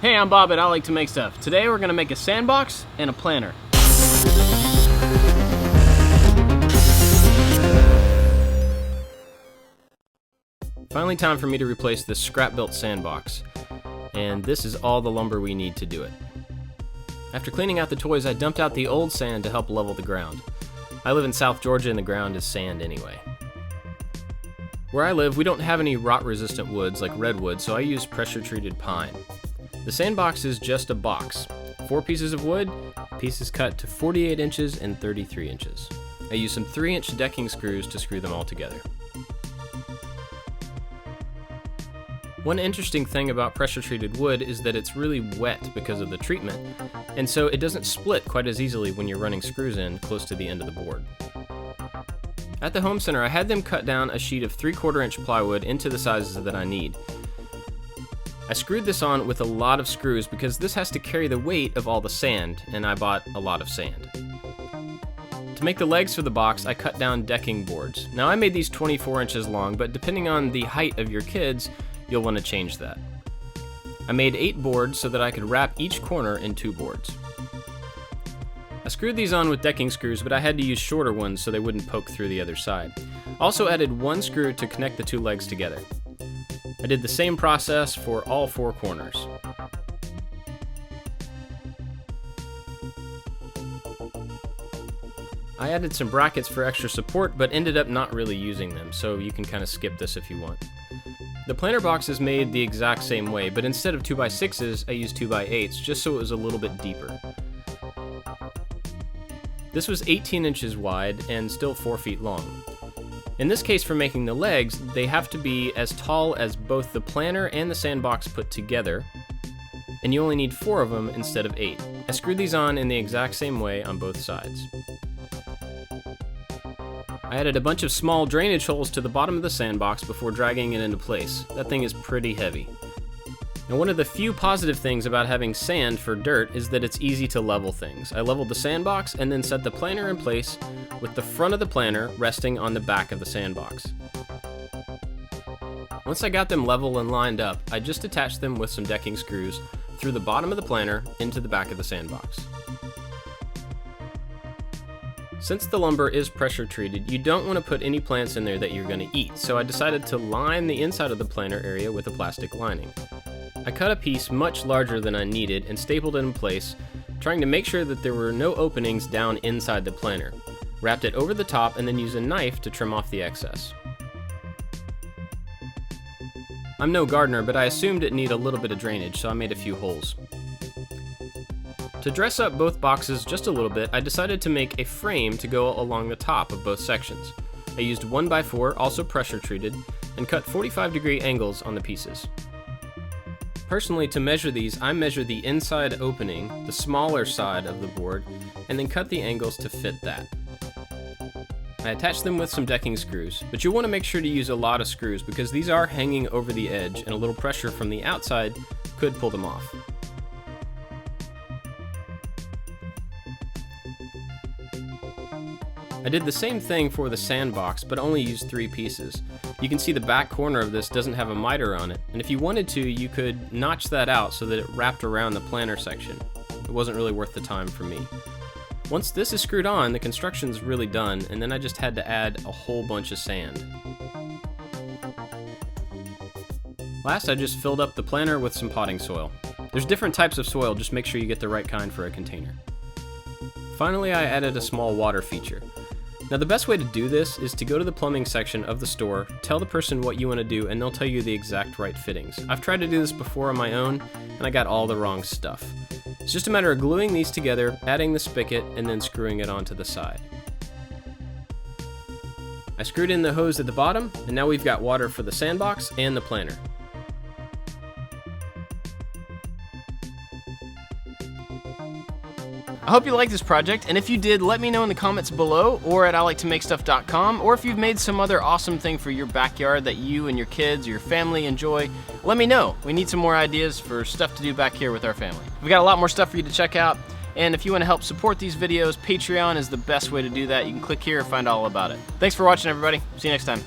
Hey, I'm Bob at ILikeToMakeStuff. Today we're going to make a sandbox and a planter. Finally time for me to replace this scrap-built sandbox. And this is all the lumber we need to do it. After cleaning out the toys, I dumped out the old sand to help level the ground. I live in South Georgia and the ground is sand anyway. Where I live, we don't have any rot-resistant woods like redwood, so I use pressure-treated pine. The sandbox is just a box. 4 pieces of wood, pieces cut to 48 inches and 33 inches. I use some 3-inch decking screws to screw them all together. One interesting thing about pressure-treated wood is that it's really wet because of the treatment, and so it doesn't split quite as easily when you're running screws in close to the end of the board. At the home center, I had them cut down a sheet of 3/4 inch plywood into the sizes that I need. I screwed this on with a lot of screws because this has to carry the weight of all the sand, and I bought a lot of sand. To make the legs for the box, I cut down decking boards. Now I made these 24 inches long, but depending on the height of your kids, you'll want to change that. I made 8 boards so that I could wrap each corner in 2 boards. I screwed these on with decking screws, but I had to use shorter ones so they wouldn't poke through the other side. Also added 1 screw to connect the 2 legs together. I did the same process for all 4 corners. I added some brackets for extra support, but ended up not really using them, so you can kind of skip this if you want. The planter box is made the exact same way, but instead of 2x6s, I used 2x8s, just so it was a little bit deeper. This was 18 inches wide and still 4 feet long. In this case, for making the legs, they have to be as tall as both the planter and the sandbox put together, and you only need 4 of them instead of 8. I screwed these on in the exact same way on both sides. I added a bunch of small drainage holes to the bottom of the sandbox before dragging it into place. That thing is pretty heavy. Now, one of the few positive things about having sand for dirt is that it's easy to level things. I leveled the sandbox and then set the planter in place with the front of the planter resting on the back of the sandbox. Once I got them level and lined up, I just attached them with some decking screws through the bottom of the planter into the back of the sandbox. Since the lumber is pressure treated, you don't want to put any plants in there that you're going to eat, so I decided to line the inside of the planter area with a plastic lining. I cut a piece much larger than I needed and stapled it in place, trying to make sure that there were no openings down inside the planter. Wrapped it over the top and then used a knife to trim off the excess. I'm no gardener, but I assumed it needed a little bit of drainage, so I made a few holes. To dress up both boxes just a little bit, I decided to make a frame to go along the top of both sections. I used 1x4, also pressure treated, and cut 45-degree angles on the pieces. Personally, to measure these, I measure the inside opening, the smaller side of the board, and then cut the angles to fit that. I attached them with some decking screws, but you'll want to make sure to use a lot of screws because these are hanging over the edge and a little pressure from the outside could pull them off. I did the same thing for the sandbox, but only used 3 pieces. You can see the back corner of this doesn't have a miter on it, and if you wanted to, you could notch that out so that it wrapped around the planter section. It wasn't really worth the time for me. Once this is screwed on, the construction's really done, and then I just had to add a whole bunch of sand. Last, I just filled up the planter with some potting soil. There's different types of soil, just make sure you get the right kind for a container. Finally, I added a small water feature. Now, the best way to do this is to go to the plumbing section of the store, tell the person what you want to do, and they'll tell you the exact right fittings. I've tried to do this before on my own, and I got all the wrong stuff. It's just a matter of gluing these together, adding the spigot, and then screwing it onto the side. I screwed in the hose at the bottom, and now we've got water for the sandbox and the planter. I hope you liked this project, and if you did, let me know in the comments below or at ILikeToMakeStuff.com, or if you've made some other awesome thing for your backyard that you and your kids or your family enjoy, let me know. We need some more ideas for stuff to do back here with our family. We've got a lot more stuff for you to check out, and if you want to help support these videos, Patreon is the best way to do that. You can click here and find all about it. Thanks for watching, everybody. See you next time.